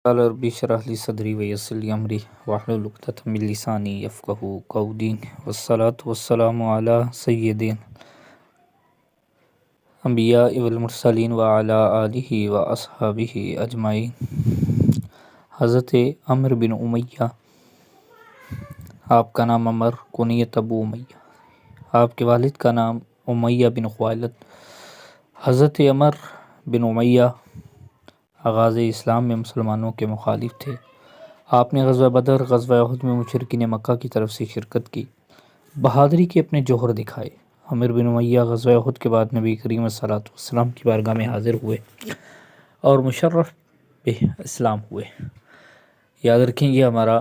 قال رب اشرح لي صدري ويسر لي أمري واحلل عقدة من لساني يفقهوا قولي والصلاة والسلام على سيد الأنبياء والمرسلين وعلى آله وأصحابه أجمعين۔ حضرت عمرو بن امیہ، آپ کا نام عمر، کنیت ابو امیہ، آپ کے والد کا نام امیہ بن خوائلد۔ حضرت عمر بن امیہ آغاز اسلام میں مسلمانوں کے مخالف تھے۔ آپ نے غزوہ بدر، غزوہ احد میں مشرکین مکہ کی طرف سے شرکت کی، بہادری کے اپنے جوہر دکھائے۔ عمر بن امیہ غزوہ احد کے بعد نبی کریم صلی اللہ علیہ وسلم کی بارگاہ میں حاضر ہوئے اور مشرف بہ اسلام ہوئے۔ یاد رکھیں یہ ہمارا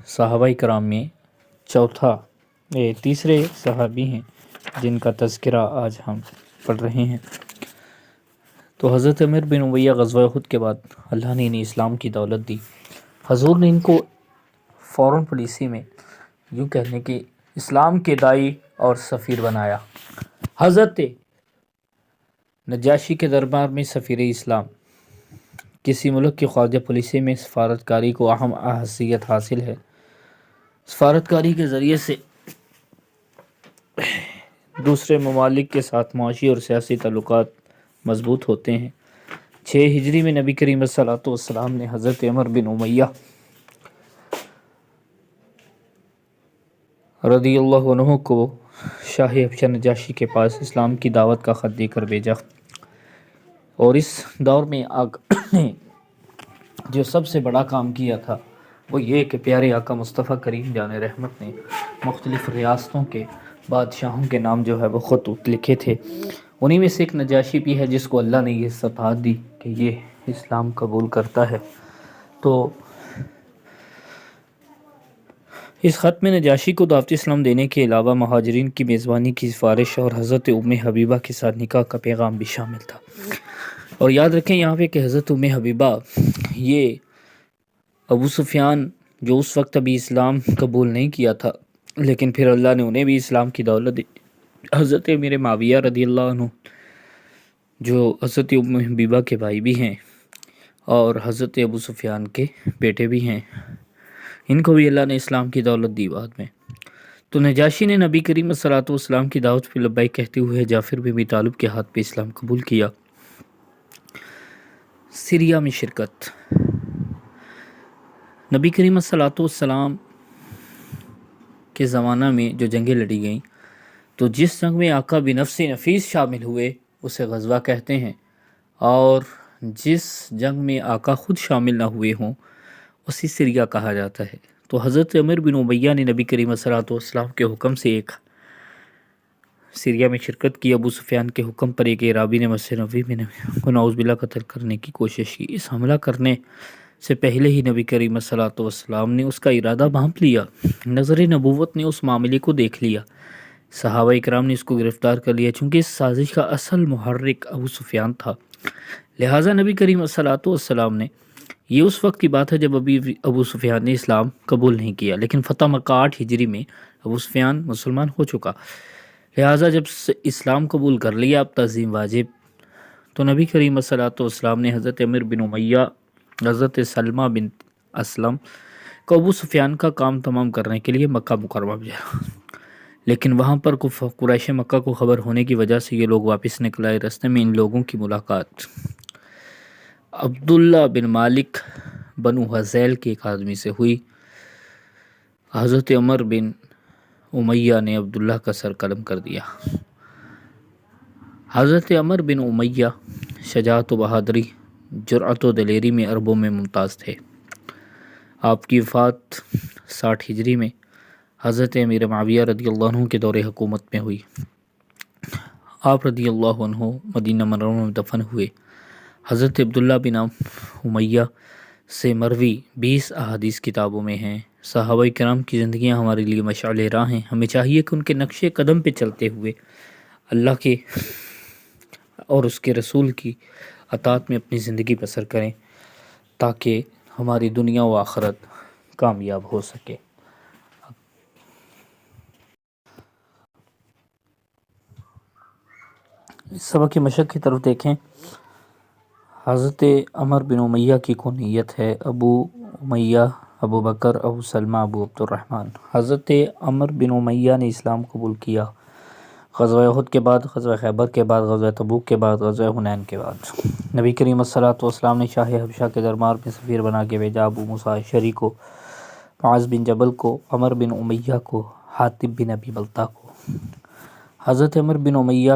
صحابہ کرام میں تیسرے صحابی ہیں جن کا تذکرہ آج ہم پڑھ رہے ہیں۔ تو حضرت عمر بن امیہ غزوہ احد کے بعد اللہ نے انہیں اسلام کی دولت دی۔ حضور نے ان کو فوراً پالیسی میں یوں کہنے کہ اسلام کے داعی اور سفیر بنایا۔ حضرت نجاشی کے دربار میں سفیر اسلام، کسی ملک کی خارجہ پالیسی میں سفارتکاری کو اہم حیثیت حاصل ہے۔ سفارتکاری کے ذریعے سے دوسرے ممالک کے ساتھ معاشی اور سیاسی تعلقات مضبوط ہوتے ہیں۔ 6 ہجری میں نبی کریم صلی اللہ علیہ وسلم نے حضرت عمر بن امیہ رضی اللہ عنہ کو شاہ حبشہ نجاشی کے پاس اسلام کی دعوت کا خط دے کر بھیجا، اور اس دور میں آقا نے جو سب سے بڑا کام کیا تھا وہ یہ کہ پیارے آقا مصطفیٰ کریم جان رحمت نے مختلف ریاستوں کے بادشاہوں کے نام جو ہے وہ خطوط لکھے تھے۔ انہی میں سے ایک نجاشی بھی ہے جس کو اللہ نے یہ صفات دی کہ یہ اسلام قبول کرتا ہے۔ تو اس خط میں نجاشی کو دعوت اسلام دینے کے علاوہ مہاجرین کی میزبانی کی سفارش اور حضرت ام حبیبہ کے ساتھ نکاح کا پیغام بھی شامل تھا۔ اور یاد رکھیں یہاں پہ کہ حضرت ام حبیبہ یہ ابو سفیان جو اس وقت ابھی اسلام قبول نہیں کیا تھا، لیکن پھر اللہ نے انہیں بھی اسلام کی دولت دی۔ حضرت امیر معاویہ رضی اللہ عنہ جو حضرت ام حبیبہ کے بھائی بھی ہیں اور حضرت ابو سفیان کے بیٹے بھی ہیں، ان کو بھی اللہ نے اسلام کی دولت دی بعد میں۔ تو نجاشی نے نبی کریم صلی اللہ علیہ وسلم کی دعوت پہ لبیک کہتے ہوئے جعفر بن ابی طالب کے ہاتھ پہ اسلام قبول کیا۔ سیریا میں شرکت۔ نبی کریم صلی اللہ علیہ وسلم کے زمانہ میں جو جنگیں لڑی گئیں، تو جس جنگ میں آقا بنفس نفیس شامل ہوئے اسے غزوہ کہتے ہیں، اور جس جنگ میں آقا خود شامل نہ ہوئے ہوں اسی سیریا کہا جاتا ہے۔ تو حضرت عمر بن امیہ نے نبی کریم صلی اللہ علیہ وسلم کے حکم سے ایک سیریا میں شرکت کی۔ ابو سفیان کے حکم پر ایک اعرابی نے مسجد نبوی میں نبی کو نعوذ باللہ قتل کرنے کی کوشش کی۔ اس حملہ کرنے سے پہلے ہی نبی کریم صلی اللہ علیہ وسلم نے اس کا ارادہ بھانپ لیا۔ نظر نبوت نے اس معاملے کو دیکھ لیا، صحابہ اکرام نے اس کو گرفتار کر لیا، چونکہ اس سازش کا اصل محرک ابو سفیان تھا۔ لہٰذا نبی کریم صلی اللہ علیہ وسلم نے، یہ اس وقت کی بات ہے جب ابھی ابو سفیان نے اسلام قبول نہیں کیا، لیکن فتح مکہ 8 ہجری میں ابو سفیان مسلمان ہو چکا، لہٰذا جب اسلام قبول کر لیا اب تعظیم واجب۔ تو نبی کریم صلی اللہ علیہ وسلم نے حضرت عمر بن امیہ، حضرت سلمہ بن اسلم کو ابو سفیان کا کام تمام کرنے کے لیے مکہ مکرمہ بھیجا، لیکن وہاں پر قریش مکہ کو خبر ہونے کی وجہ سے یہ لوگ واپس نکل آئے۔ راستے میں ان لوگوں کی ملاقات عبداللہ بن مالک بنو حذیل کے ایک آدمی سے ہوئی۔ حضرت عمر بن امیہ نے عبداللہ کا سر قلم کر دیا۔ حضرت عمر بن امیہ شجاعت و بہادری، جرأت و دلیری میں عربوں میں ممتاز تھے۔ آپ کی وفات 60 ہجری میں حضرت امیر معاویہ رضی اللہ عنہ کے دور حکومت میں ہوئی۔ آپ رضی اللہ عنہ مدینہ منورہ میں دفن ہوئے۔ حضرت عبداللہ بن امیہ سے مروی 20 احادیث کتابوں میں ہیں۔ صحابہ کرام کی زندگیاں ہمارے لیے مشعل راہ ہیں، ہمیں چاہیے کہ ان کے نقش قدم پہ چلتے ہوئے اللہ کے اور اس کے رسول کی اطاعت میں اپنی زندگی بسر کریں تاکہ ہماری دنیا و آخرت کامیاب ہو سکے۔ سبق کی مشق کی طرف دیکھیں۔ حضرت عمر بن امیہ کی کنیت ہے ابو امیہ، ابو بکر، ابو سلمہ، ابو عبد الرحمن۔ حضرت عمر بن امیہ نے اسلام قبول کیا غزوہ احد کے بعد، غزوہ خیبر کے بعد، غزوہ تبوک کے بعد، غزوہ حنین کے بعد۔ نبی کریم صلی اللہ علیہ وسلم نے شاہ حبشہ کے دربار میں سفیر بنا کے بھیجا ابو موسیٰ اشعری کو، معاذ بن جبل کو، عمر بن امیہ کو، حاطب بن ابی بلتہ کو۔ حضرت عمر بن امیہ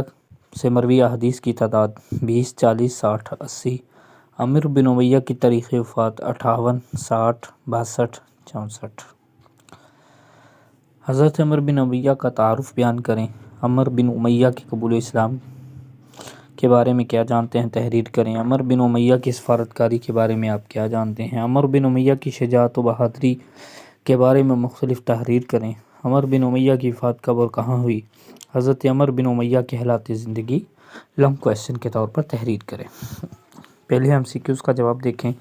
سے مروی احادیث کی تعداد 20، 40، 60، 80۔ عمر بن امیہ کی تاریخ وفات 58، 60، 62، 64۔ حضرت عمر بن امیہ کا تعارف بیان کریں۔ عمر بن امیہ کے قبول اسلام کے بارے میں کیا جانتے ہیں؟ تحریر کریں۔ عمر بن امیہ کی سفارتکاری کے بارے میں آپ کیا جانتے ہیں؟ عمر بن امیہ کی شجاعت و بہادری کے بارے میں مختلف تحریر کریں۔ عمر بن امیہ کی وفات کب اور کہاں ہوئی؟ حضرت عمر بن امیہ کے حالات زندگی لانگ کویسچن کے طور پر تحریر کریں۔ پہلے ہم سی کیوز کا جواب دیکھیں۔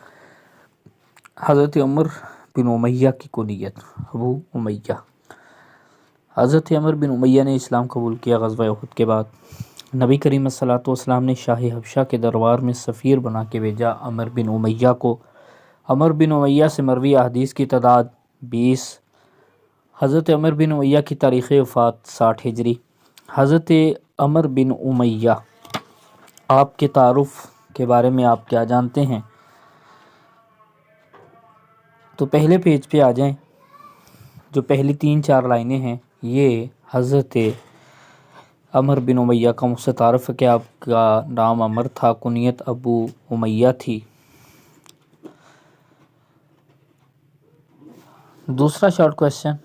حضرت عمر بن امیہ کی کنیت ابو امیہ۔ حضرت عمر بن امیہ نے اسلام قبول کیا غزوہ احد کے بعد۔ نبی کریم صلی اللہ علیہ وسلم نے شاہ حبشہ کے دربار میں سفیر بنا کے بھیجا عمر بن امیہ کو۔ عمر بن امیہ سے مروی احادیث کی تعداد 20۔ حضرت عمر بن امیہ کی تاریخ وفات 60 ہجری۔ حضرت عمر بن امیہ آپ کے تعارف کے بارے میں آپ کیا جانتے ہیں؟ تو پہلے پیج پہ آ جائیں۔ جو پہلی 3-4 لائنیں ہیں یہ حضرت عمر بن امیہ کا مجھ سے تعارف ہے کہ آپ کا نام عمر تھا، کنیت ابو امیہ تھی۔ دوسرا شارٹ کویسچن،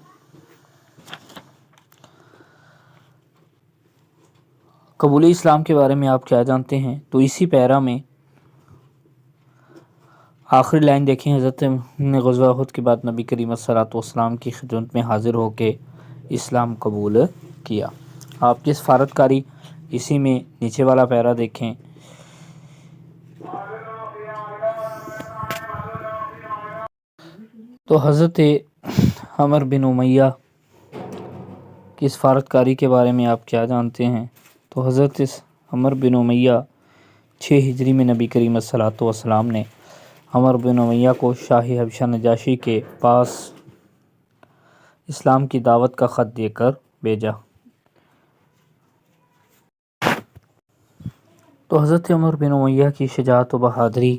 قبول اسلام کے بارے میں آپ کیا جانتے ہیں؟ تو اسی پیرا میں آخری لائن دیکھیں۔ حضرت نے غزوہ احد کے بعد نبی کریم صلی اللہ علیہ وسلم کی خدمت میں حاضر ہو کے اسلام قبول کیا۔ آپ کی سفارتکاری اسی میں نیچے والا پیرا دیکھیں۔ تو حضرت عمر بن امیہ کی سفارتکاری کے بارے میں آپ کیا جانتے ہیں؟ تو حضرت عمر بن امیہ 6 ہجری میں نبی کریم صلی اللہ علیہ وسلم نے عمر بن امیہ کو شاہ حبشہ نجاشی کے پاس اسلام کی دعوت کا خط دے کر بھیجا۔ تو حضرت عمر بن امیہ کی شجاعت و بہادری،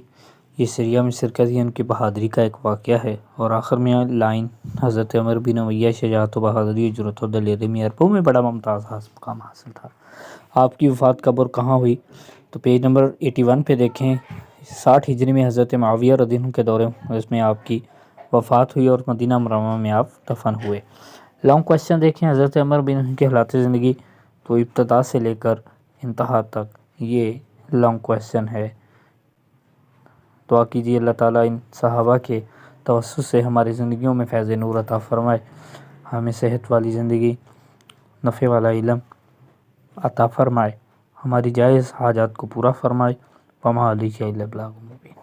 یہ سریا میں شرکت ان کی بہادری کا ایک واقعہ ہے۔ اور آخر میں لائن، حضرت عمر بن امیہ شجاعت و بہادری، جرأت و دلیری میں عربوں میں بڑا ممتاز مقام حاصل تھا۔ آپ کی وفات کب اور کہاں ہوئی؟ تو پیج نمبر 81 پہ دیکھیں۔ 60 ہجری میں حضرت معاویہ رضی اللہ عنہ کے دورے میں آپ کی وفات ہوئی اور مدینہ منورہ میں آپ دفن ہوئے۔ لانگ کویسچن دیکھیں۔ حضرت عمر بن امیہ کے حالات زندگی، تو ابتدا سے لے کر انتہا تک یہ لانگ کویسچن ہے۔ دعا کیجیے اللہ تعالیٰ ان صحابہ کے توسط سے ہماری زندگیوں میں فیض نور عطا فرمائے، ہمیں صحت والی زندگی، نفع والا علم عطا فرمائے، ہماری جائز حاجات کو پورا فرمائے۔ وما علیہ الا البلاغ المبین۔